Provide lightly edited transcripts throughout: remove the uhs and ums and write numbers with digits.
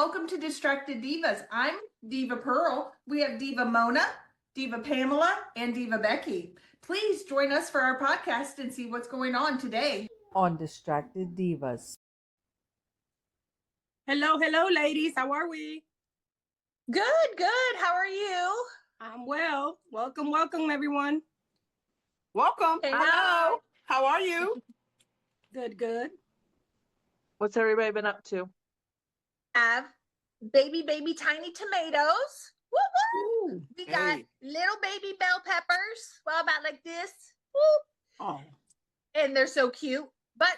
welcome to Distracted Divas. I'm Diva Pearl. We have Diva Mona, Diva Pamela, and Diva Becky. Please join us for our podcast and see what's going on today on Distracted Divas. Hello, ladies. How are we? Good. How are you? I'm well. Welcome, everyone. Welcome. Hello. How are you? Good. What's everybody been up to? Have baby tiny tomatoes. Woo! Ooh, we got little baby bell peppers. Well, about like this. Woo! Oh. And they're so cute. But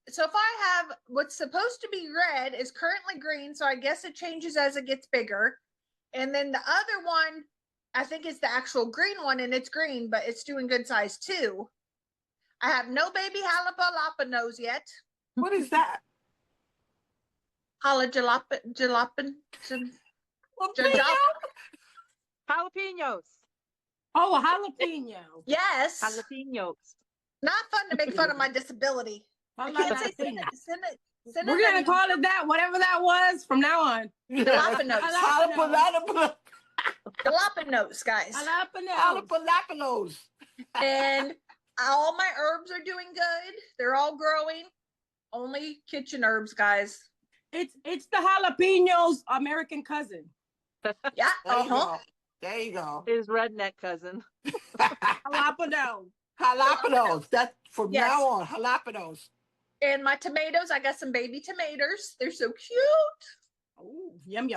so far I have what's supposed to be red is currently green, so I guess it changes as it gets bigger. And then the other one, I think is the actual green one, and it's green, but it's doing good size too. I have no baby Jalapa-nos yet. What is that? Jalapenos. Oh, jalapeno. Yes. Jalapenos. Not fun to make fun of my disability. I can't say send We're going to call it that, whatever that was from now on. Jalapa-nos. Jalapa-nos, guys. Jalapa-nos. And all my herbs are doing good. They're all growing. Only kitchen herbs, guys. It's the jalapenos American cousin. Yeah. There you go. His redneck cousin. Jalapenos. That's from now on. Jalapenos. And my tomatoes, I got some baby tomatoes. They're so cute. Oh, yum.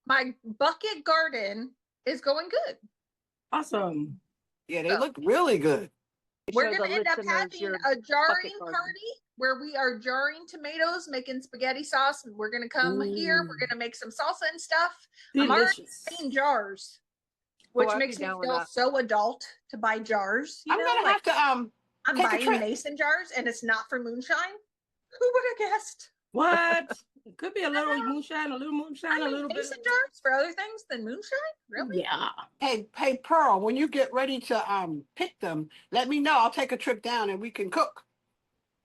My bucket garden is going good. Awesome. Yeah, they look really good. We're going to end up having a jarring party where we are jarring tomatoes, making spaghetti sauce. And we're going to come here. We're going to make some salsa and stuff. Delicious. I'm already buying jars, which makes me feel so adult to buy jars. I'm going to have to I'm buying mason jars, and it's not for moonshine. Who would have guessed? What? It could be a little moonshine, a little bit. Mason jars for other things than moonshine? Really? Yeah. Hey, Pearl, when you get ready to pick them, let me know. I'll take a trip down and we can cook.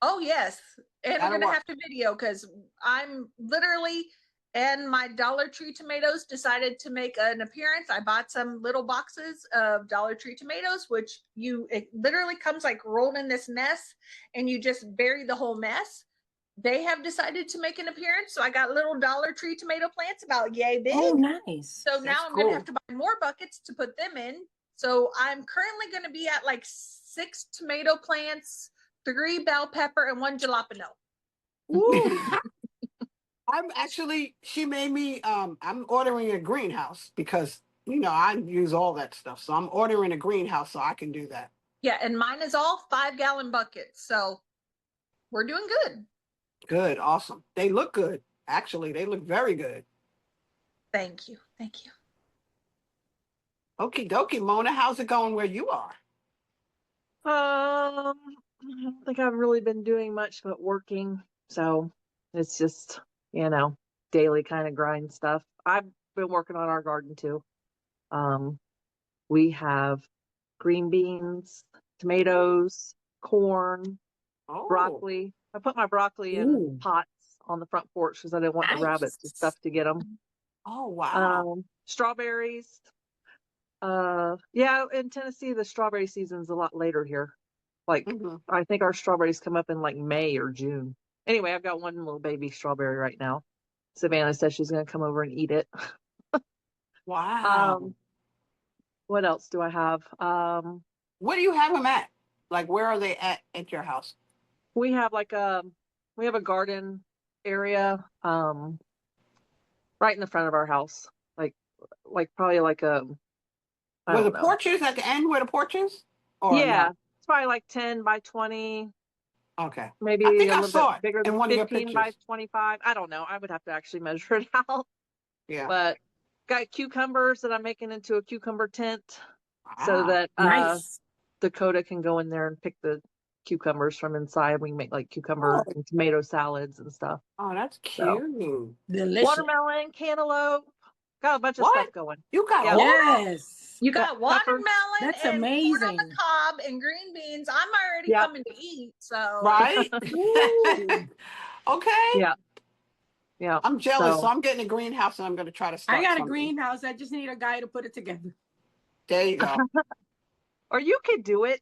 Oh, yes. And we're going to have to video because I'm literally, and my Dollar Tree tomatoes decided to make an appearance. I bought some little boxes of Dollar Tree tomatoes, which it literally comes like rolled in this mess, and you just bury the whole mess. They have decided to make an appearance. So I got little Dollar Tree tomato plants about yay big. Oh, nice. So now I'm going to have to buy more buckets to put them in. So I'm currently going to be at like 6 tomato plants, 3 bell pepper, and 1 jalapeno. Ooh. She made me, I'm ordering a greenhouse because, I use all that stuff. So I'm ordering a greenhouse so I can do that. Yeah. And mine is all 5-gallon buckets. So we're doing good. Good. Awesome. They look good. Actually, they look very good. Thank you. Okie dokie, Mona. How's it going where you are? I don't think I've really been doing much but working. So it's just, daily kind of grind stuff. I've been working on our garden too. We have green beans, tomatoes, corn, broccoli. I put my broccoli in pots on the front porch because I didn't want the rabbits and stuff to get them. Oh, wow. Strawberries. In Tennessee, the strawberry season's a lot later here. I think our strawberries come up in like May or June. Anyway, I've got one little baby strawberry right now. Savannah says she's going to come over and eat it. Wow. What else do I have? Where do you have them at? Like, where are they at your house? We have we have a garden area right in the front of our house. Like probably like a where the porch is at the end where the porch is? It's probably like 10 by 20. Okay. Maybe I think a I little saw bit bigger than 15 by 25. I don't know. I would have to actually measure it out. Yeah. But got cucumbers that I'm making into a cucumber tent so that Dakota can go in there and pick the cucumbers from inside. We can make like cucumber and tomato salads and stuff. Oh, that's cute. Delicious. Watermelon, cantaloupe. Got a bunch of stuff going. You got You got watermelon. That's and amazing. Corn on the cob and green beans. I'm already coming to eat. So right. Okay. Yeah. Yeah. I'm jealous, so So I'm getting a greenhouse and I'm going to try to start I got a something. greenhouse. I just need a guy to put it together. There you go. or you could do it.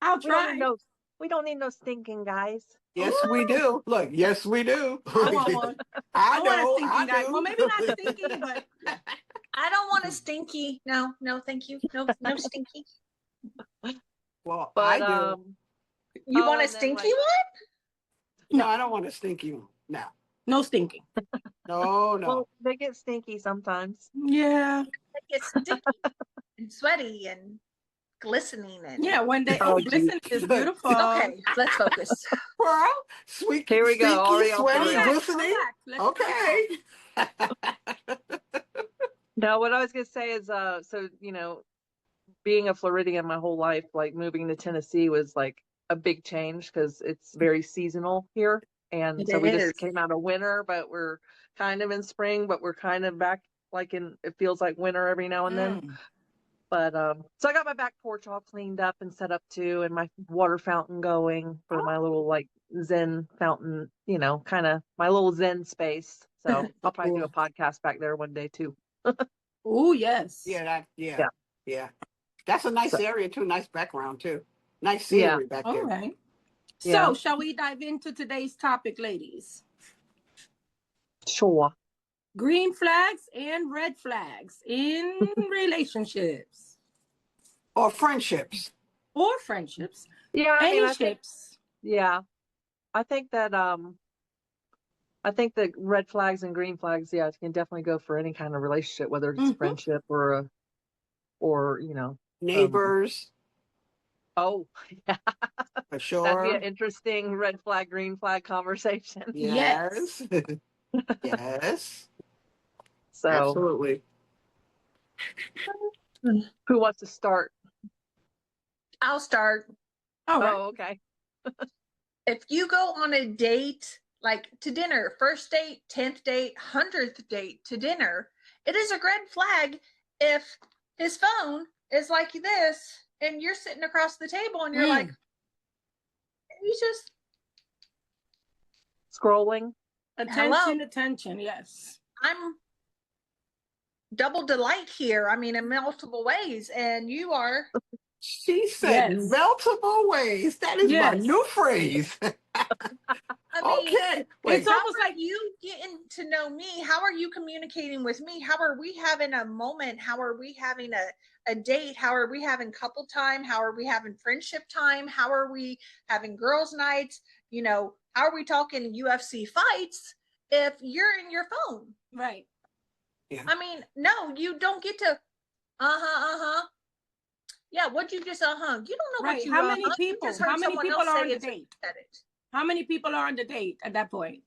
I'll We don't need try. no we don't need no stinking guys. Yes, we do. Look, yes, we do. I want one. I want a know, stinking guy. do. Well, maybe not stinking, but I don't want a stinky. No, thank you. No stinky. Well, But I do. You Oh, want a and then, stinky like- one? No, I don't want a stinky one. No. no stinking. No, no. Well, they get stinky sometimes. Yeah. It's sticky and sweaty and glistening and Yeah, one day. Oh, Oh, listen is beautiful. Okay, let's focus. Well, sweet, Here we go, stinky, already off the sweaty, rails. glistening. Okay. No, what I was gonna say is, so being a Floridian my whole life, like moving to Tennessee was like a big change because it's very seasonal here, and so we It is. just came out of winter, but we're kind of in spring, but we're kind of back like in it feels like winter every now and then. But so I got my back porch all cleaned up and set up too, and my water fountain going for my little like Zen fountain, kind of my little Zen space. So I'll probably do a podcast back there one day too. Oh, yes. Yeah, yeah. That's a nice So- area too. Nice background too. Nice scenery back All there. right. Yeah. So, shall we dive into today's topic, ladies? Sure. Green flags and red flags in relationships Or friendships. or friendships. Yeah, I Any mean, I think, ships. yeah, I think that red flags and green flags, yeah, it can definitely go for any kind of relationship, whether it's Mhm. friendship or Neighbors, oh, yeah, for that'd be sure. an interesting red flag, green flag conversation. Yes. Yes. So, Absolutely. who wants to start? I'll start. All right. Oh, okay. If you go on a date, like to dinner, first date, 10th date, 100th date to dinner, it is a red flag if his phone is like this and you're sitting across the table and you're like, he's just Scrolling. Attention. Yes. I'm double delight here. I mean, in multiple ways, and you are. She said Yes. multiple ways. That is my Yes. new phrase. I mean, Okay. Wait. it's almost like you getting to know me. How are you communicating with me? How are we having a moment? How are we having a date? How are we having couple time? How are we having friendship time? How are we having girls' nights? How are we talking UFC fights if you're in your phone? Right. I mean, no, you don't get to, yeah, what'd you just, you don't know Right. what you How many you people? just heard How many someone people else are say on the it, so you date? said it. How many people are on the date at that point?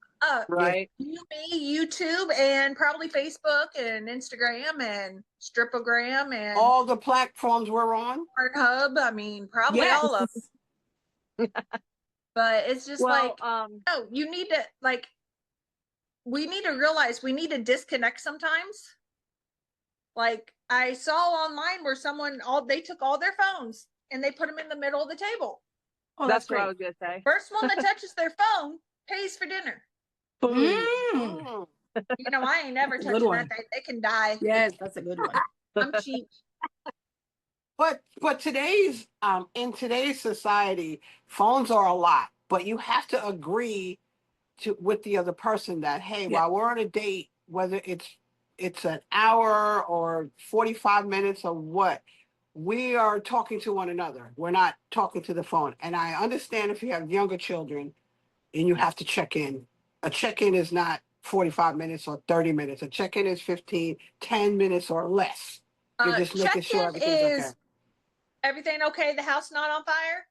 Right. You, me, YouTube, and probably Facebook and Instagram and Stripogram and All the platforms we're on. Pornhub. I mean, probably Yes. all of them. But it's just Well, no, you need to we need to realize we need to disconnect sometimes. Like I saw online where they took all their phones and they put them in the middle of the table. Oh, that's great. what I was gonna say. First one that touches their phone pays for dinner. Mm. I ain't never That's a good touching one. that. They can die. Yes, that's a good one. I'm cheap. But in today's society, phones are a lot. But you have to agree with the other person that, hey, Yeah. while we're on a date, whether it's an hour or 45 minutes or what, we are talking to one another. We're not talking to the phone. And I understand if you have younger children and you have to check in. A check-in is not 45 minutes or 30 minutes. A check-in is 10 minutes or less. You're just making sure Check-in everything's is okay. everything okay? The house not on fire?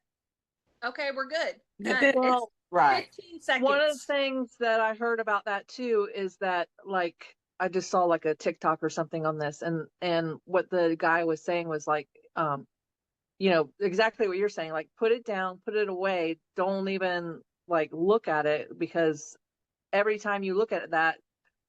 Okay, we're good. That's it. Well, Right. 15 seconds. one of the things that I heard about that too is that like I just saw like a TikTok or something on this, and what the guy was saying was like, exactly what you're saying, like put it down, put it away, don't even like look at it, because every time you look at that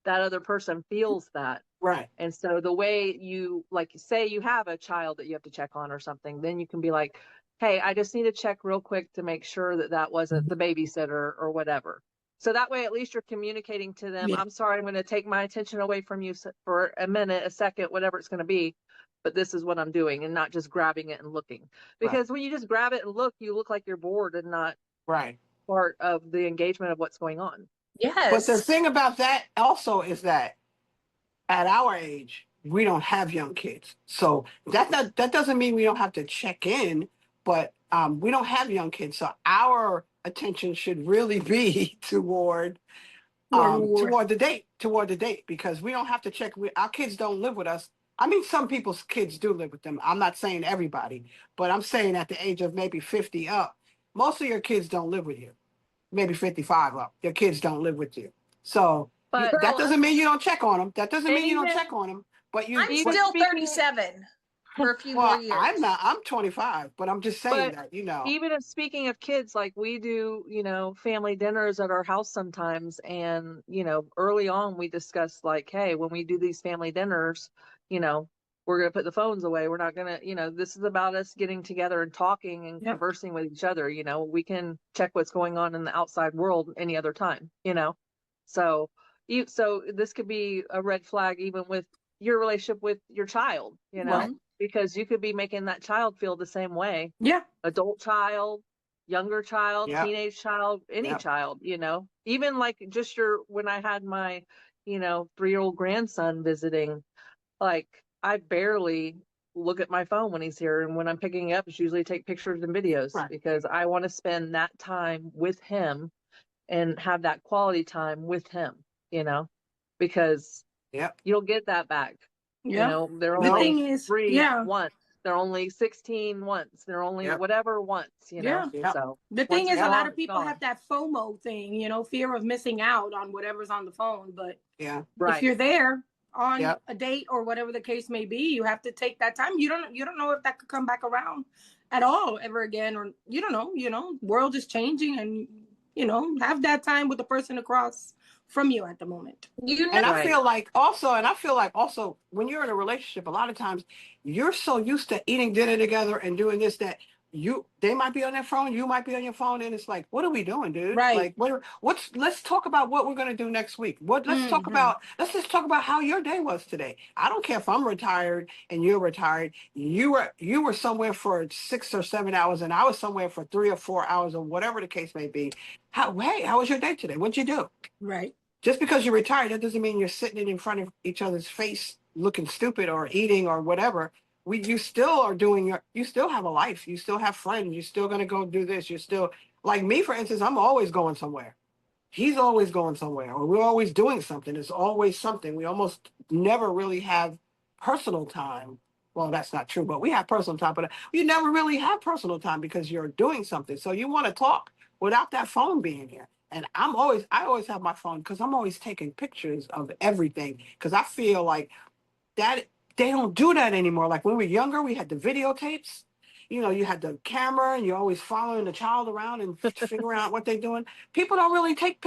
other person feels that. Right. And so the way you, like, say you have a child that you have to check on or something, then you can be like, hey, I just need to check real quick to make sure that wasn't the babysitter or whatever. So that way, at least you're communicating to them. Yeah. I'm sorry, I'm going to take my attention away from you for a minute, a second, whatever it's going to be. But this is what I'm doing, and not just grabbing it and looking. Because when you just grab it and look, you look like you're bored and not part of the engagement of what's going on. Yes. But the thing about that also is that at our age, we don't have young kids. So that doesn't mean we don't have to check in, but we don't have young kids. So our attention should really be toward the date, because we don't have to check. Our kids don't live with us. I mean, some people's kids do live with them. I'm not saying everybody, but I'm saying at the age of maybe 50 up, most of your kids don't live with you. Maybe 55 up, your kids don't live with you. So that doesn't mean you don't check on them. That doesn't mean you don't check on them. But I'm still 37 for a few more years. I'm 25, but I'm just saying that, Even if speaking of kids, like we do, family dinners at our house sometimes. And, early on we discussed like, hey, when we do these family dinners, we're going to put the phones away. We're not going to, this is about us getting together and talking and conversing with each other. We can check what's going on in the outside world any other time, So this could be a red flag even with your relationship with your child, because you could be making that child feel the same way. Yeah. Adult child, younger child, teenage child, any child, even like just when I had my, 3-year-old grandson visiting, like I barely look at my phone when he's here. And when I'm picking it up, it's usually take pictures and videos because I want to spend that time with him and have that quality time with him, because you don't get that back. They're only 3 once. They're only 16 once. They're only whatever once, So the thing is, a lot of people have that FOMO thing, fear of missing out on whatever's on the phone. But if you're there on a date or whatever the case may be, you have to take that time. You don't know if that could come back around at all ever again, or you don't know. World is changing, and have that time with the person across from you at the moment. I feel like also when you're in a relationship, a lot of times you're so used to eating dinner together and doing this that they might be on their phone, you might be on your phone, and it's like, what are we doing, dude? Right. Like let's talk about what we're gonna do next week. Let's just talk about how your day was today. I don't care if I'm retired and you're retired. You were somewhere for 6 or 7 hours and I was somewhere for 3 or 4 hours, or whatever the case may be. How was your day today? What'd you do? Right. Just because you're retired, that doesn't mean you're sitting in front of each other's face looking stupid or eating or whatever. You still are you still have a life. You still have friends. You're still going to go do this. You're still, like me, for instance, I'm always going somewhere. He's always going somewhere, or we're always doing something. It's always something. We almost never really have personal time. Well, that's not true, but we have personal time, but you never really have personal time because you're doing something. So you want to talk without that phone being here. And I always have my phone because I'm always taking pictures of everything, because I feel like that they don't do that anymore. Like when we were younger, we had the videotapes. You had the camera and you're always following the child around and figuring out what they're doing. People don't really take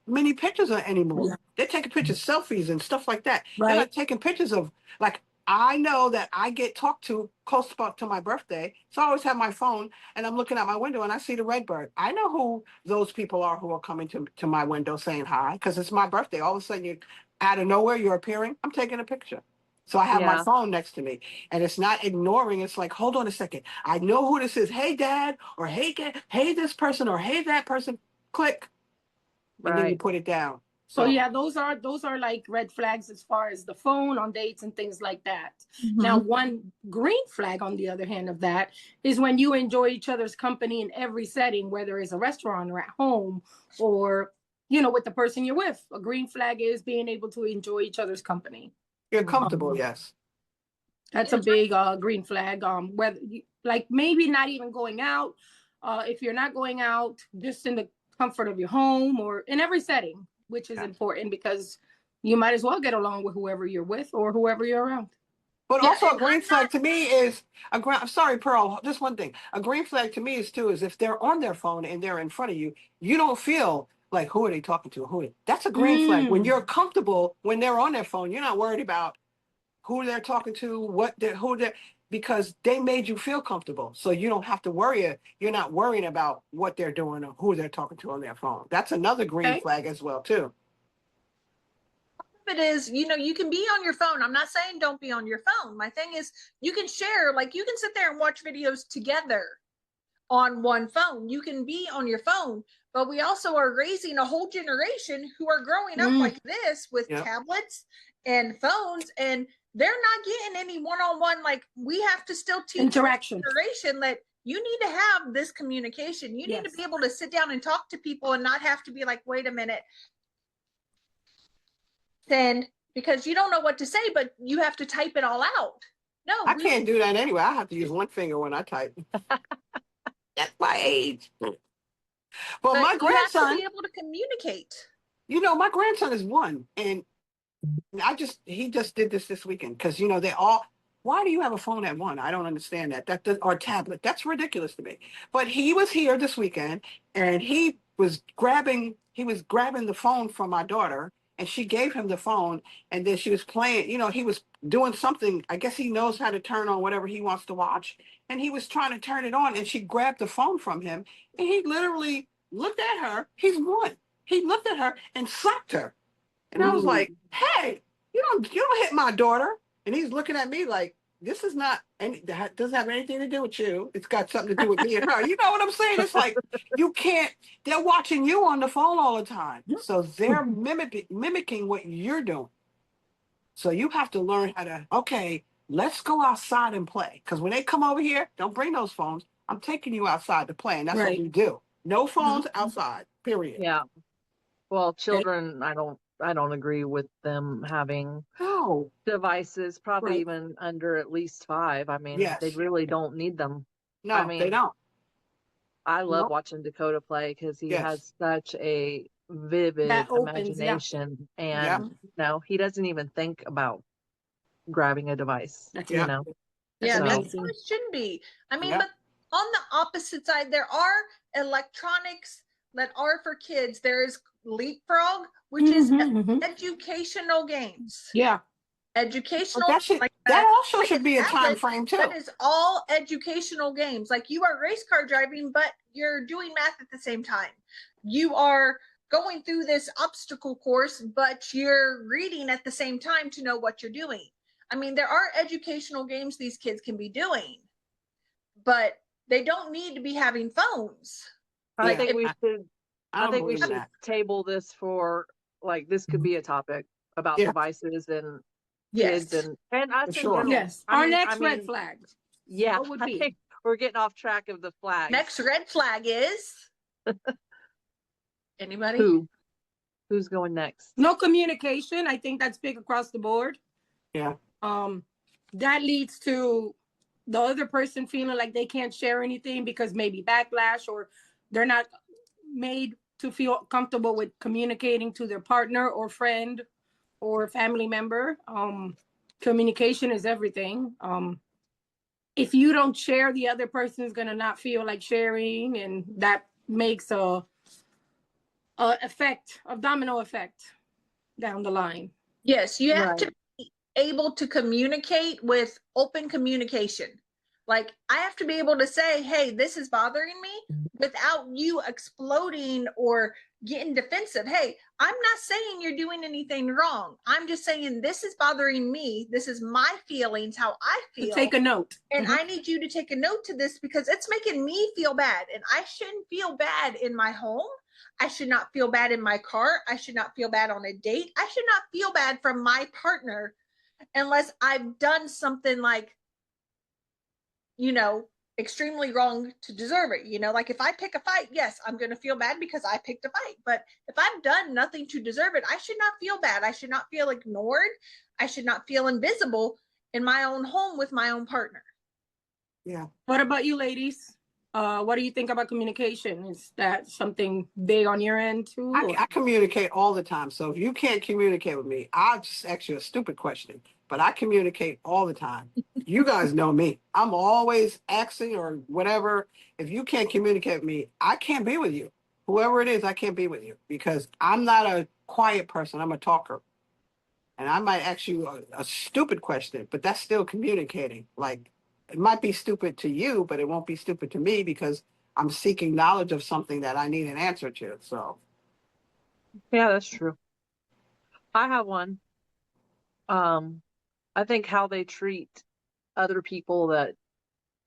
many pictures anymore. Yeah. They're taking pictures, selfies and stuff like that. Right. They're not taking pictures of, like, I know that I get talked to close to my birthday. So I always have my phone and I'm looking out my window and I see the red bird. I know who those people are who are coming to my window saying hi, because it's my birthday. All of a sudden, out of nowhere, you're appearing. I'm taking a picture. So I have my phone next to me, and it's not ignoring. It's like, hold on a second. I know who this is. Hey, Dad, or hey, this person, or hey, that person. Click, and then you put it down. So those are like red flags as far as the phone on dates and things like that. Mm-hmm. Now, one green flag, on the other hand of that, is when you enjoy each other's company in every setting, whether it's a restaurant or at home or, with the person you're with. A green flag is being able to enjoy each other's company. You're comfortable, yes. That's a big green flag. Whether like maybe not even going out. If you're not going out, just in the comfort of your home or in every setting, which is important because you might as well get along with whoever you're with or whoever you're around. But also a green flag to me is I'm sorry, Pearl, just one thing. A green flag to me is if they're on their phone and they're in front of you, you don't feel like, who are they talking to? That's a green flag. When you're comfortable, when they're on their phone, you're not worried about who they're talking to, because they made you feel comfortable. So you don't have to worry. You're not worrying about what they're doing or who they're talking to on their phone. That's another green flag as well, too. It is, you know, you can be on your phone. I'm not saying don't be on your phone. My thing is, you can share, like you can sit there and watch videos together on one phone. You can be on your phone, but we also are raising a whole generation who are growing up like this with tablets and phones, and they're not getting any one-on-one. Like, we have to still teach interaction generation that you need to have this communication. You need to be able to sit down and talk to people and not have to be like, wait a minute, then, because you don't know what to say, but you have to type it all out. No, I can't do that anyway. I have to use one finger when I type. That's my age. But my grandson, you have to be able to communicate. You know, my grandson is 1, and he just did this weekend because, you know, why do you have a phone at 1? I don't understand that. Or tablet. That's ridiculous to me. But he was here this weekend, and he was grabbing the phone from my daughter, and she gave him the phone, and then she was playing, you know, he was doing something. I guess he knows how to turn on whatever he wants to watch. And he was trying to turn it on, and she grabbed the phone from him, and he literally looked at her. He's 1. He looked at her and slapped her. And I was like, hey, you don't hit my daughter. And he's looking at me like, this is not, that doesn't have anything to do with you. It's got something to do with me and her. You know what I'm saying? It's like, they're watching you on the phone all the time. So they're mimicking what you're doing. So you have to learn how to, okay, let's go outside and play. Because when they come over here, don't bring those phones. I'm taking you outside to play. And that's what we do. No phones outside, period. Yeah. Well, children, I don't agree with them having devices, probably even under at least 5. I mean, they really don't need them. No, I mean, they don't. I love watching Dakota play because he has such a vivid imagination, and no, he doesn't even think about grabbing a device. You know, that's how it should be. I mean, but on the opposite side, there are electronics that are for kids. There is Leapfrog, which is educational games. Yeah. Educational. That also should be a time frame too. That is all educational games. Like, you are race car driving, but you're doing math at the same time. You are going through this obstacle course, but you're reading at the same time to know what you're doing. I mean, there are educational games these kids can be doing, but they don't need to be having phones. I think we should table this for, like, this could be a topic about devices and kids and us. Yes. Our next red flag. Yeah. What would be? I think we're getting off track of the flag. Next red flag is anybody? Who's going next? No communication. I think that's big across the board. Yeah. That leads to the other person feeling like they can't share anything because maybe backlash, or they're not made to feel comfortable with communicating to their partner or friend or family member. Communication is everything. If you don't share, the other person is going to not feel like sharing, and that makes a domino effect down the line. Yes, you have to be able to communicate with open communication. Like, I have to be able to say, hey, this is bothering me, without you exploding or getting defensive. Hey, I'm not saying you're doing anything wrong. I'm just saying this is bothering me. This is my feelings, how I feel. Take a note. And I need you to take a note to this because it's making me feel bad. And I shouldn't feel bad in my home. I should not feel bad in my car. I should not feel bad on a date. I should not feel bad from my partner unless I've done something like, you know, extremely wrong to deserve it. You know, like if I pick a fight, yes, I'm going to feel bad because I picked a fight. But if I've done nothing to deserve it, I should not feel bad. I should not feel ignored. I should not feel invisible in my own home with my own partner. Yeah. What about you, ladies? What do you think about communication? Is that something big on your end too? I communicate all the time. So if you can't communicate with me, I'll just ask you a stupid question. But I communicate all the time. You guys know me. I'm always asking or whatever. If you can't communicate with me, I can't be with you. Whoever it is, I can't be with you because I'm not a quiet person. I'm a talker. And I might ask you a stupid question, but that's still communicating. Like, it might be stupid to you, but it won't be stupid to me because I'm seeking knowledge of something that I need an answer to. So Yeah, that's true. I have one. I think how they treat other people that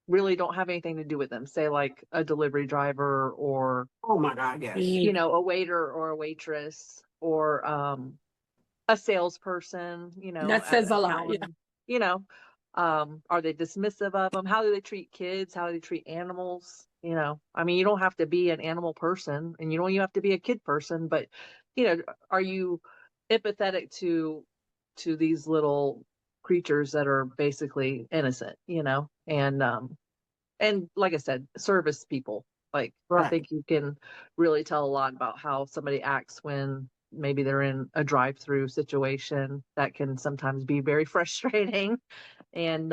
really don't have anything to do with them, say like a delivery driver or, oh my God, yes. A waiter or a waitress or a salesperson, That says a lot. Yeah. Are they dismissive of them? How do they treat kids? How do they treat animals? I mean, you don't have to be an animal person and you don't even have to be a kid person, but are you empathetic to these little creatures that are basically innocent, and like I said, service people. Like, I think you can really tell a lot about how somebody acts when maybe they're in a drive-through situation that can sometimes be very frustrating. And,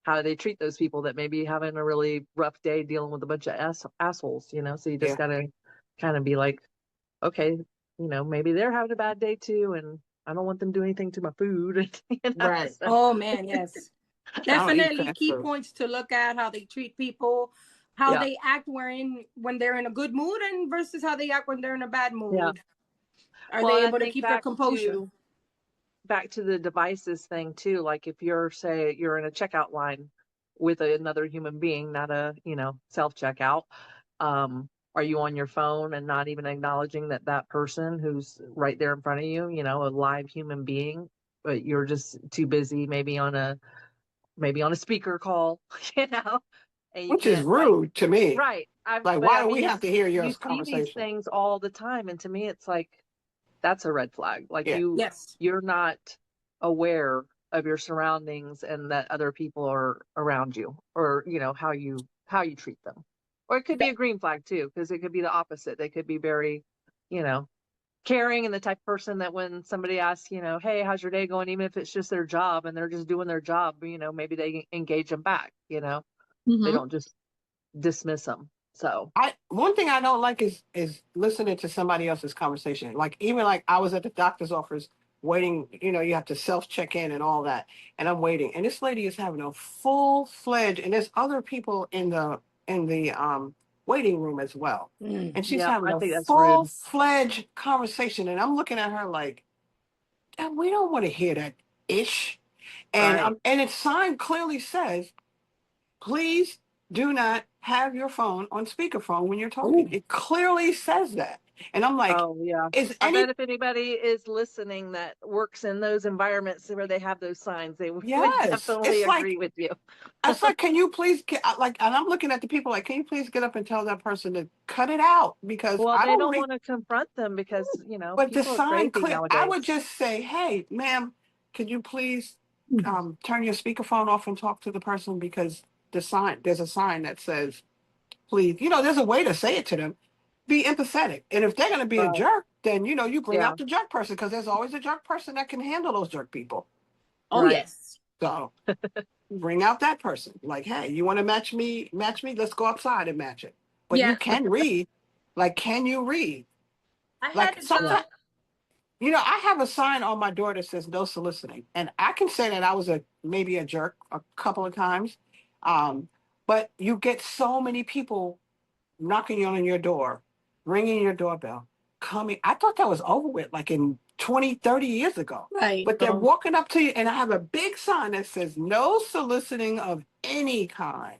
how they treat those people that may be having a really rough day dealing with a bunch of assholes, so you just gotta kind of be like, okay, maybe they're having a bad day too, and I don't want them to do anything to my food. Right. So. Oh man, yes. Definitely key points to look at: how they treat people, how they act when they're in a good mood, and versus how they act when they're in a bad mood. Yeah. Are they able to keep their composure? Back to the devices thing too. Like if you're in a checkout line with another human being, not a self checkout. Are you on your phone and not even acknowledging that person who's right there in front of you, a live human being, but you're just too busy, maybe on a speaker call, and which is rude to me. Right. Why do we have to hear your conversation? You see these things all the time, and to me, it's like that's a red flag. Like you're not aware of your surroundings and that other people are around you, or how you treat them. Or it could be a green flag too, because it could be the opposite. They could be very, caring and the type of person that when somebody asks, hey, how's your day going, even if it's just their job and they're just doing their job, maybe they engage them back. They don't just dismiss them. So one thing I don't like is listening to somebody else's conversation. Like even like I was at the doctor's office waiting, you have to self-check in and all that. And I'm waiting. And this lady is having a full-fledged, and there's other people in the waiting room as well. And she's having a full-fledged conversation. And I'm looking at her like, we don't want to hear that ish. And and its sign clearly says, please do not have your phone on speakerphone when you're talking. It clearly says that. And I'm like, I bet if anybody is listening that works in those environments where they have those signs, they would definitely agree with you. It's like, can you please and I'm looking at the people like, can you please get up and tell that person to cut it out? Because they don't want to confront them because, but the sign clear. I would just say, hey, ma'am, could you please turn your speakerphone off and talk to the person, because there's a sign that says, please, there's a way to say it to them. Be empathetic. And if they're going to be a jerk, then, you bring out the jerk person, because there's always a jerk person that can handle those jerk people. Oh, yes. So bring out that person. Like, hey, you want to match me? Let's go outside and match it. But you can read. Like, can you read? I have a sign on my door that says no soliciting. And I can say that I was maybe a jerk a couple of times. But you get so many people knocking on your door, ringing your doorbell, coming. I thought that was over with like in 20, 30 years ago. Right. But they're walking up to you, and I have a big sign that says no soliciting of any kind.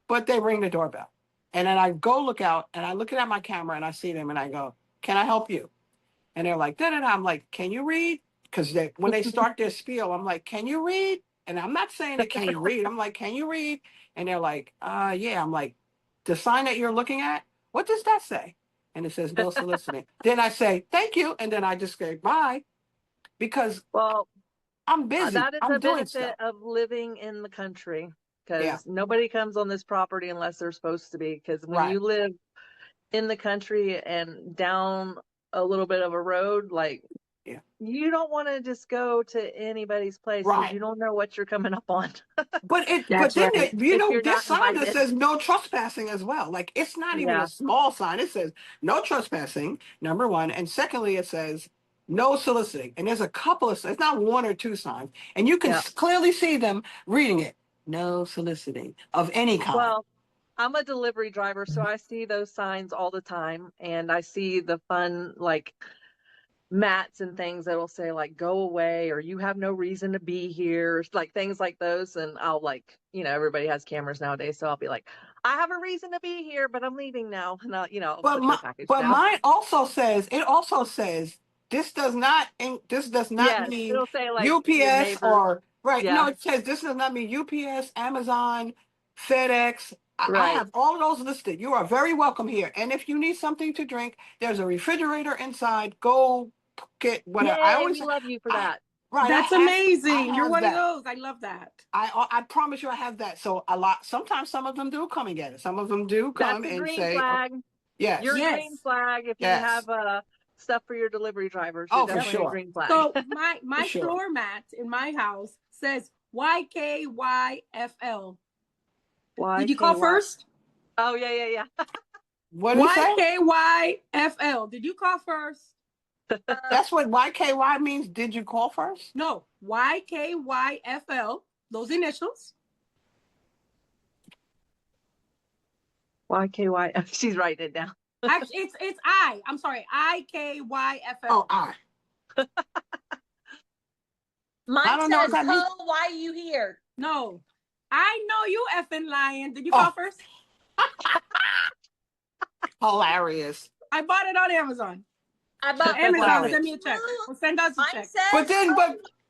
But they ring the doorbell. And then I go look out, and I look at my camera, and I see them, and I go, can I help you? And they're like, da-da-da. I'm like, can you read? Because when they start their spiel, I'm like, can you read? And I'm not saying that, can you read? I'm like, can you read? And they're like, yeah. I'm like, the sign that you're looking at, what does that say? And it says no soliciting. Then I say, thank you. And then I just say, bye. Because I'm busy. That is I'm the doing benefit stuff. of living in the country. Because nobody comes on this property unless they're supposed to be. Because when you live in the country and down a little bit of a road, like, you don't want to just go to anybody's place because you don't know what you're coming up on. But then this sign that says no trespassing as well. Like, it's not even a small sign. It says no trespassing, number one, and secondly, it says no soliciting. And there's a couple of, it's not one or two signs, and you can clearly see them reading it. No soliciting of any kind. Well, I'm a delivery driver, so I see those signs all the time, and I see the fun like mats and things that'll say like "go away" or "you have no reason to be here," like things like those. And I'll like, everybody has cameras nowadays, so I'll be like, "I have a reason to be here, but I'm leaving now." And I'll But put their package but down. mine also says this does not Yes, mean it'll say like your UPS neighbor. or right. Yeah. No, it says this does not mean UPS, Amazon, FedEx. I Right. have all of those listed. You are very welcome here. And if you need something to drink, there's a refrigerator inside. Go get whatever. I Yay, always we love you for that. right. That's amazing. You're one of those. I love that. I promise you I have that. So sometimes some of them do come and get it. Some of them do come That's a and green say, flag. yes. You're a green flag if you have stuff for your delivery drivers. You're definitely for sure. a green flag. So my floor mat in my house says YKYFL. Did you call first? Oh yeah. What did it say? YKYFL. Did you call first? That's what YKY means. Did you call first? No, YKYFL. Those initials. YKY. She's writing it down. Actually, it's I. I'm sorry. IKYFL. Oh, I. Mine says, "Ho, why you here?" No, I know you effing lying. Did you call first? Hilarious. I bought it on Amazon. I bought Amazon. Send me a check. We'll send us a check. Says, but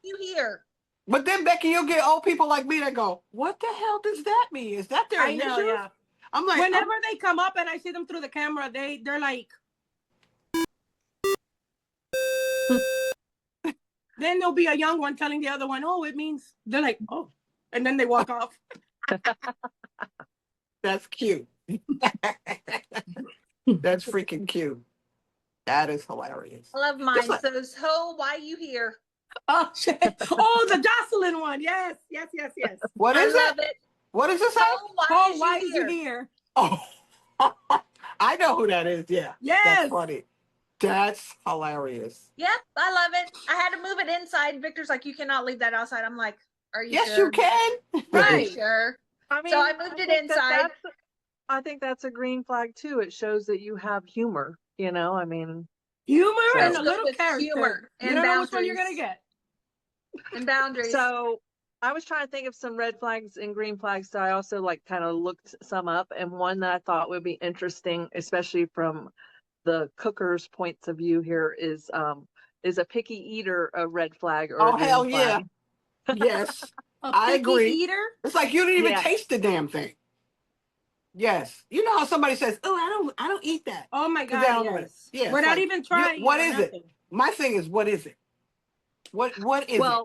you here? But then Becky, you'll get old people like me that go, "What the hell does that mean? Is that their initials?" I know, yeah. I'm like, whenever they come up and I see them through the camera, they're like. Then there'll be a young one telling the other one, "Oh, it means." They're like, "Oh," and then they walk off. That's cute. That's freaking cute. That is hilarious. I love mine. Says, "Ho, why you here?" Oh shit! Oh, the Jocelyn one. Yes. What is it? What does it say? Oh, why is you here? Oh, I know who that is. Yeah. Yes. That's funny. That's hilarious. Yep, I love it. I had to move it inside. Victor's like, "You cannot leave that outside." I'm like, "Are you sure?" Yes, you can. Right. Sure. I mean, so I moved it inside. I think that's a green flag too. It shows that you have humor. I mean, humor and a little character. Humor and you don't know which one you're gonna get. And boundaries. So I was trying to think of some red flags and green flags. So I also kind of looked some up, and one that I thought would be interesting, especially from the cooker's points of view here, is a picky eater a red flag or a green hell flag? Yeah. Yes. I agree. Eater? It's like you didn't even taste the damn thing. Yes. You know how somebody says, "Oh, I don't eat that." Oh my God. Yes. Yeah. We're not even trying. What is it? My thing is, what is it? What is it?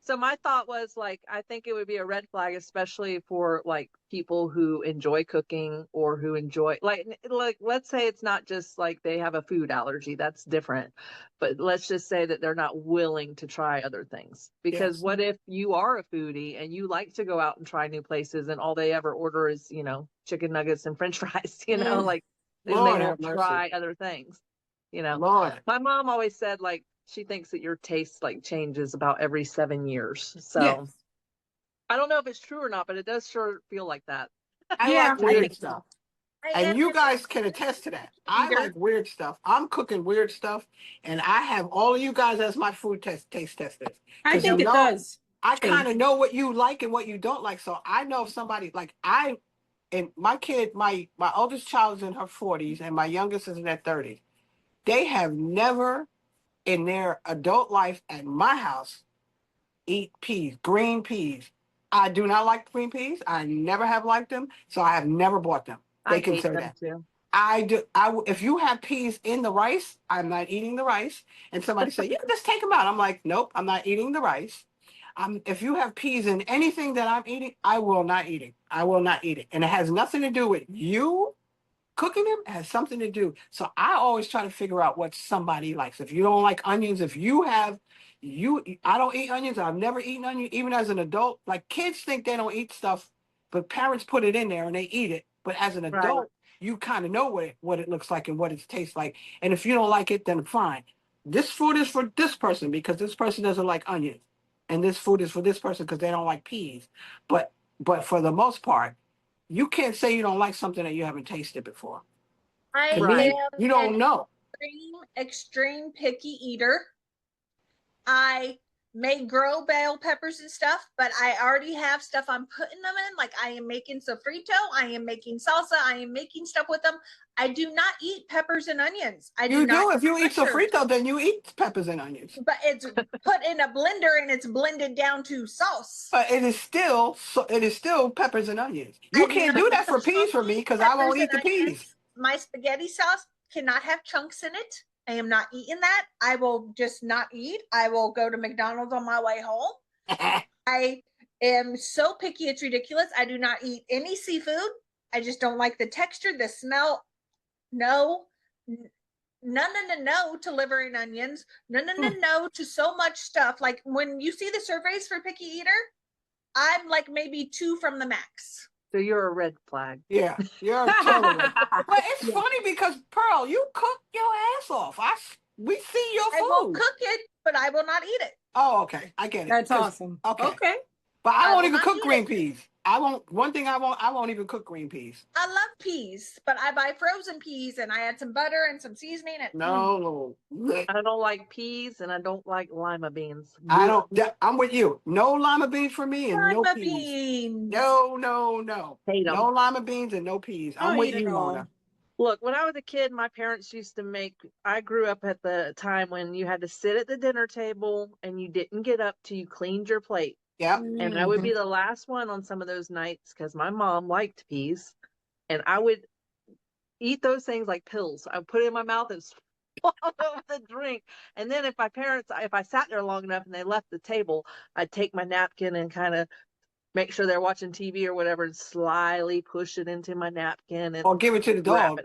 So my thought was I think it would be a red flag, especially for people who enjoy cooking or who enjoy let's say it's not just they have a food allergy. That's different. But let's just say that they're not willing to try other things. Because what if you are a foodie and you like to go out and try new places and all they ever order is, chicken nuggets and French fries, they won't try other things. Lord. My mom always said she thinks that your taste changes about every 7 years. So I don't know if it's true or not, but it does sure feel like that. I like weird stuff. And you guys can attest to that. I like weird stuff. I'm cooking weird stuff, and I have all of you guys as my food taste testers. I think it does. I kind of know what you like and what you don't like. So I know if somebody and my kid, my oldest child is in her 40s, and my youngest is in their 30s. They have never in their adult life at my house eat peas, green peas. I do not like green peas. I never have liked them, so I have never bought them. They can say that. Too. I do. If you have peas in the rice, I'm not eating the rice. And somebody say, "You can just take them out." I'm like, "Nope, I'm not eating the rice." If you have peas in anything that I'm eating, I will not eat it. I will not eat it. And it has nothing to do with you cooking them. It has something to do. So I always try to figure out what somebody likes. If you don't like onions, I don't eat onions. I've never eaten onion, even as an adult. Kids think they don't eat stuff, but parents put it in there and they eat it. But as an adult, you kind of know what it looks like and what it tastes like. And if you don't like it, then fine. This food is for this person because this person doesn't like onions. And this food is for this person because they don't like peas. But but for the most part, you can't say you don't like something that you haven't tasted before. I To me, am you don't know. Extreme picky eater. I may grow bell peppers and stuff, but I already have stuff I'm putting them in. Like I am making sofrito, I am making salsa, I am making stuff with them. I do not eat peppers and onions. You do. If you eat sofrito, then you eat peppers and onions. But it's put in a blender and it's blended down to sauce. But it is still peppers and onions. You can't do that for peas for me because I won't eat the peas. My spaghetti sauce cannot have chunks in it. I am not eating that. I will just not eat. I will go to McDonald's on my way home. I am so picky, it's ridiculous. I do not eat any seafood. I just don't like the texture, the smell. No to liver and onions. No to so much stuff. Like when you see the surveys for picky eater, I'm like maybe 2 from the max. So you're a red flag. Yeah, you're a killer. But it's funny because Pearl, you cook your ass off. We see your food. I will cook it, but I will not eat it. Oh, okay. I get it. That's awesome. Okay. But I won't even cook green peas. I won't even cook green peas. I love peas, but I buy frozen peas and I add some butter and some seasoning. No. I don't like peas and I don't like lima beans. I'm with you. No lima beans for me and no peas. Beans. No. Hate them. No lima beans and no peas. I'm with you, Mona. Look, when I was a kid, my parents used to I grew up at the time when you had to sit at the dinner table and you didn't get up till you cleaned your plate. Yep. And I would be the last one on some of those nights because my mom liked peas. And I would eat those things like pills. I would put it in my mouth and swallow the drink. And then if I sat there long enough and they left the table, I'd take my napkin and kind of make sure they're watching TV or whatever and slyly push it into my napkin. Or give it to the dog.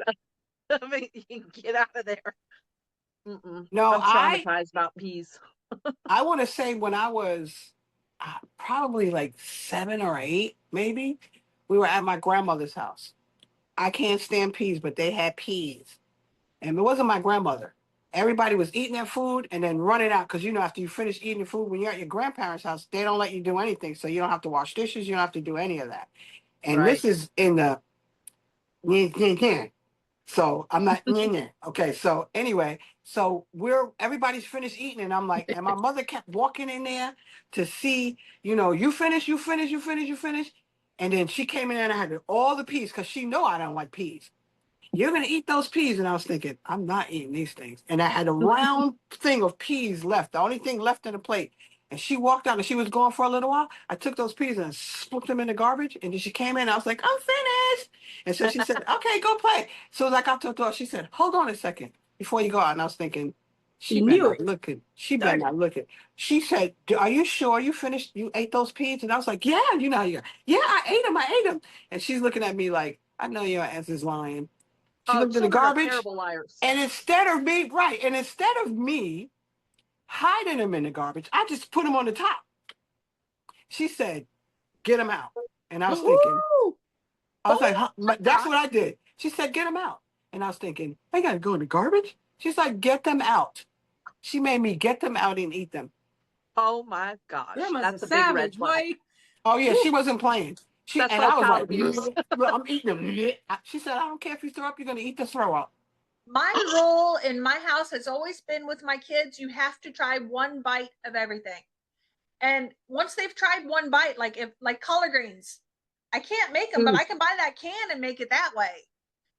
I mean, you can get out of there. No, I'm traumatized about peas. I want to say when I was probably like 7 or 8, maybe, we were at my grandmother's house. I can't stand peas, but they had peas. And it wasn't my grandmother. Everybody was eating their food and then running out because, after you finish eating the food, when you're at your grandparents' house, they don't let you do anything. So you don't have to wash dishes. You don't have to do any of that. And This is in the... So I'm not... Okay, so anyway, so everybody's finished eating and I'm like, and my mother kept walking in there to see, you finish. And then she came in there and I had all the peas because she know I don't like peas. You're going to eat those peas. And I was thinking, I'm not eating these things. And I had a round thing of peas left, the only thing left in the plate. And she walked out and she was gone for a little while. I took those peas and split them in the garbage. And then she came in and I was like, I'm finished. And so she said, okay, go play. So as I got to the door, she said, hold on a second before you go out. And I was thinking, she better not look it. She better not look it. She said, are you sure you finished? You ate those peas? And I was like, yeah, yeah, I ate them. And she's looking at me like, I know your ass is lying. She looked in the garbage. Terrible liars. And instead of me hiding them in the garbage, I just put them on the top. She said, get them out. And I was thinking, that's what I did. She said, get them out. And I was thinking, I got to go in the garbage? She's like, get them out. She made me get them out and eat them. Oh my gosh. That's a big red flag. Oh yeah, she wasn't playing. I was like, I'm eating them. She said, I don't care if you throw up, you're going to eat the throw up. My rule in my house has always been with my kids, you have to try one bite of everything. And once they've tried one bite, like collard greens, I can't make them, but I can buy that can and make it that way.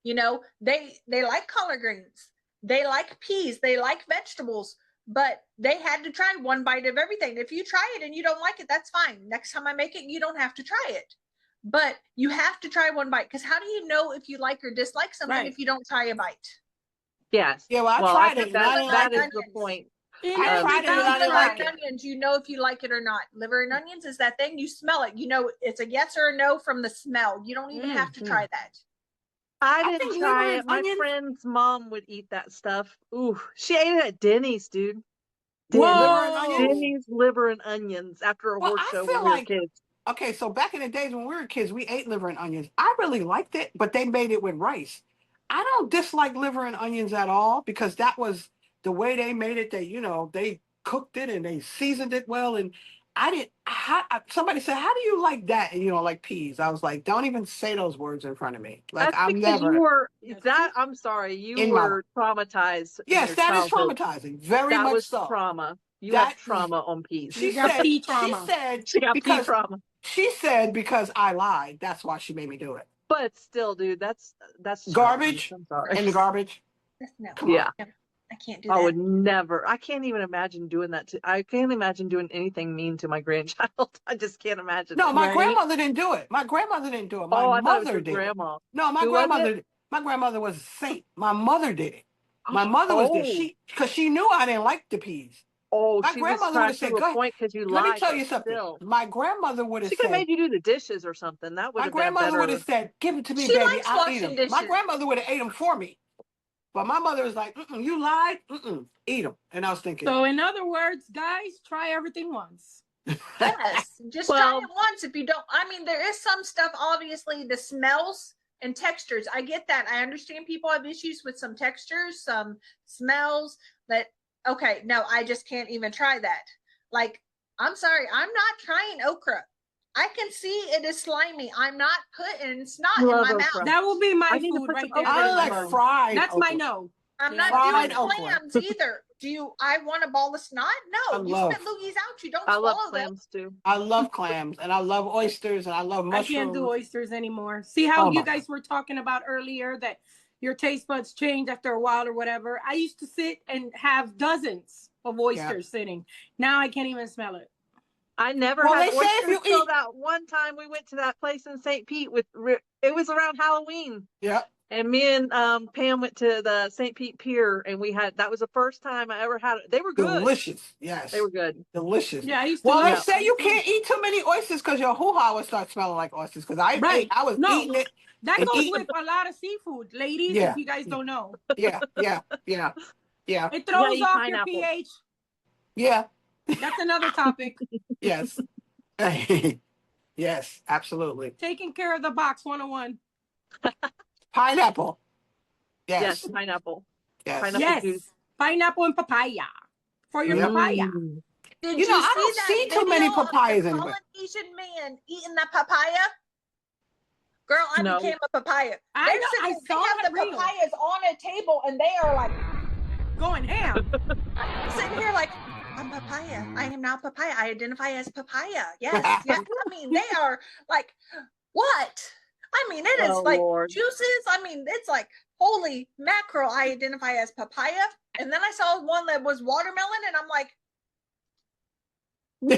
They like collard greens. They like peas. They like vegetables, but they had to try one bite of everything. If you try it and you don't like it, that's fine. Next time I make it, you don't have to try it. But you have to try one bite because how do you know if you like or dislike something if you don't try a bite? Yes. Yeah, well, I tried it. That is the point. I tried it and I didn't like it. Onions, you know if you like it or not. Liver and onions is that thing. You smell it. It's a yes or a no from the smell. You don't even have to try that. I didn't try it. My friend's mom would eat that stuff. Ooh, she ate it at Denny's, dude. Denny's liver and onions after a horse show when we were kids. Okay, so back in the days when we were kids, we ate liver and onions. I really liked it, but they made it with rice. I don't dislike liver and onions at all because that was the way they made it. They cooked it and they seasoned it well. And somebody said, how do you like that? And you don't like peas. I was like, don't even say those words in front of me. Like, That's I'm because never you were that. I'm sorry, you were traumatized. Yes, in your that is childhood. traumatizing. Very That much was so. trauma. You That have trauma on peas. She got pea trauma. She got pea trauma. She said because I lied, that's why she made me do it. But still, dude, that's Garbage. I'm sorry. In the garbage. No. Come on. No, I can't do I that. would never. I can't even imagine doing that. I can't imagine doing anything mean to my grandchild. I just can't imagine. No, it. my grandmother didn't do it. My grandmother didn't do it. My I thought it was mother your did. Grandma. No, my grandmother was a saint. My mother did it. My mother was there. Because she knew I didn't like the peas. My she grandmother would have said, "Go ahead." because you Let lied. me tell you something. Still. My grandmother would have said, she could have made you do the dishes or something. That would my have been grandmother would have said, "Give it to me, She baby. likes I'll eat washing them." dishes. My grandmother would have ate them for me. But my mother was like, you lied? Eat them. And I was thinking. So in other words, guys, try everything once. Yes, just try it once. If you don't, I mean, there is some stuff, obviously, the smells and textures. I get that. I understand people have issues with some textures, some smells that, okay, no, I just can't even try that. Like, I'm sorry, I'm not trying okra. I can see it is slimy. I'm not putting snot in my mouth. That will be my food right there. I like fried That's okra. my no. I'm not doing clams either. I want a ball of snot? No, you spit loogies out. You don't swallow them. I love clams too. I love clams and I love oysters and I love mushrooms. I can't do oysters anymore. See how you guys were talking about earlier that your taste buds change after a while or whatever. I used to sit and have dozens of oysters sitting. Now I can't even smell it. I never had oysters until that one time we went to that place in St. Pete it was around Halloween. Yeah. And me and Pam went to the St. Pete Pier and that was the first time I ever had it. They were good. Delicious. Yes. They were good. Delicious. Yeah, I used to they say you can't eat too many oysters because your hoo-ha will start smelling like oysters. Because I was eating it. That goes with a lot of seafood, ladies, if you guys don't know. Yeah. It throws off your pH. Yeah. That's another topic. Yes. Yes, absolutely. Taking care of the box 101. Pineapple. Yes, pineapple. Yes. Pineapple juice. Pineapple and papaya. For your papaya. Did you I don't see too many papayas anywhere. Polynesian man eating that papaya? Girl, I became a papaya. I have the papayas on a table and they are like going ham. Sitting here like, I'm papaya. I am now papaya. I identify as papaya. Yes. I mean, they are like, what? I mean, it is like juices. I mean, it's like, holy mackerel. I identify as papaya. And then I saw one that was watermelon and I'm like, no,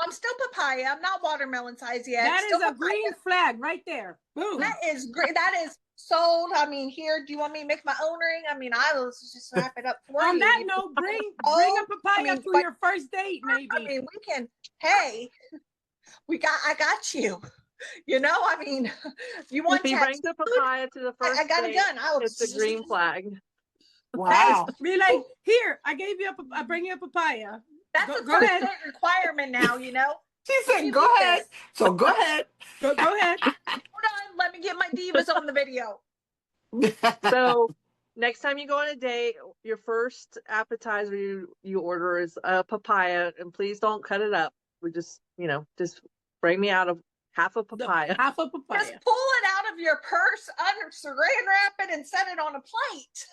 I'm still papaya. I'm not watermelon size yet. That is a green flag right there. Boom. That is great. That is sold. I mean, here, do you want me to make my own ring? I mean, I will just wrap it up for you. On that note, bring a papaya to your first date, maybe. I mean, we can, hey, I got you. You know, I mean, you want to bring the papaya to the first I got a gun. It's a green flag. Wow. Be like, here, I bring you a papaya. That's a first date requirement now, you know. She said, go ahead. So go ahead. Go ahead. Hold on. Let me get my divas on the video. So next time you go on a date, your first appetizer you order is a papaya, and please don't cut it up. We just bring me out of half a papaya. Half a papaya. Just pull it out of your purse, saran wrap it, and set it on a plate.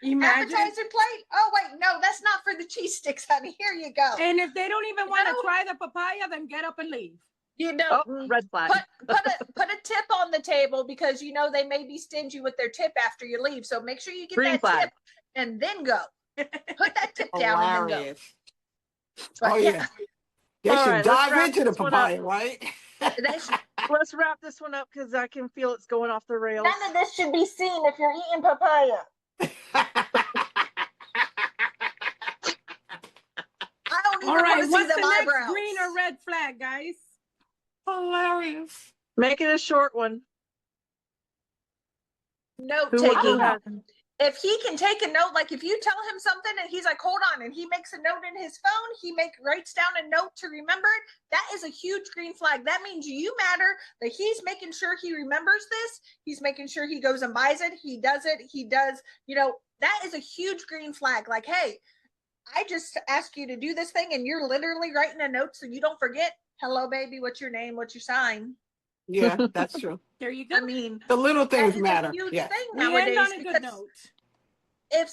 Imagine. Appetizer plate. Oh wait, no, that's not for the cheese sticks, honey. Here you go. And if they don't even want to try the papaya, then get up and leave. You know, red flag. Put a tip on the table because you know they may be stingy with their tip after you leave. So make sure you get green that flag. tip and then go. Put that tip down and then go. But, yeah. They should dive into the papaya, right? Let's wrap this one up because I can feel it's going off the rails. None of this should be seen if you're eating papaya. I don't even want to see what's them the eyebrows. next green or red flag, guys? Hilarious. Make it a short one. Note taking. If he can take a note, like if you tell him something and he's like, hold on, and he makes a note in his phone, writes down a note to remember it, that is a huge green flag. That means you matter, that he's making sure he remembers this. He's making sure he goes and buys it. He does it. He does, that is a huge green flag. Like, hey, I just ask you to do this thing and you're literally writing a note so you don't forget. Hello, baby. What's your name? What's your sign? Yeah, that's true. There you go. I mean, The little things matter. A huge Yes. thing We end nowadays on a good because note. if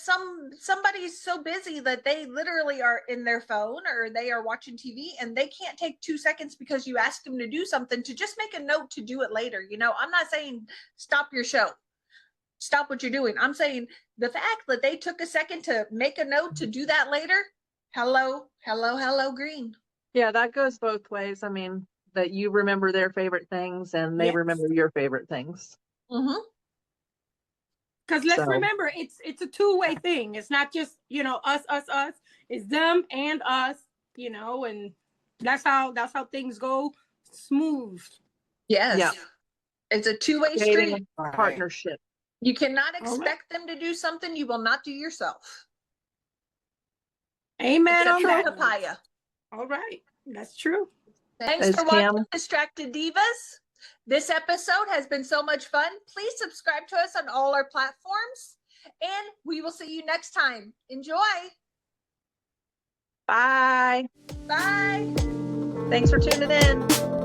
somebody's so busy that they literally are in their phone or they are watching TV and they can't take 2 seconds because you asked them to do something, to just make a note to do it later. You know, I'm not saying stop your show, stop what you're doing. I'm saying the fact that they took a second to make a note to do that later. Hello, green. Yeah, that goes both ways. I mean, that you remember their favorite things and they remember your favorite things. Mm-hmm. Because let's remember, it's a two-way thing. It's not just, you know, us. It's them and us, you know, and that's how things go smooth. Yes. Yeah. It's a two-way street. Partnership. You cannot expect them to do something you will not do yourself. Amen on that. Papaya. All right. That's true. Thanks for watching Distracted Divas. This episode has been so much fun. Please subscribe to us on all our platforms, and we will see you next time. Enjoy. Bye. Bye. Thanks for tuning in.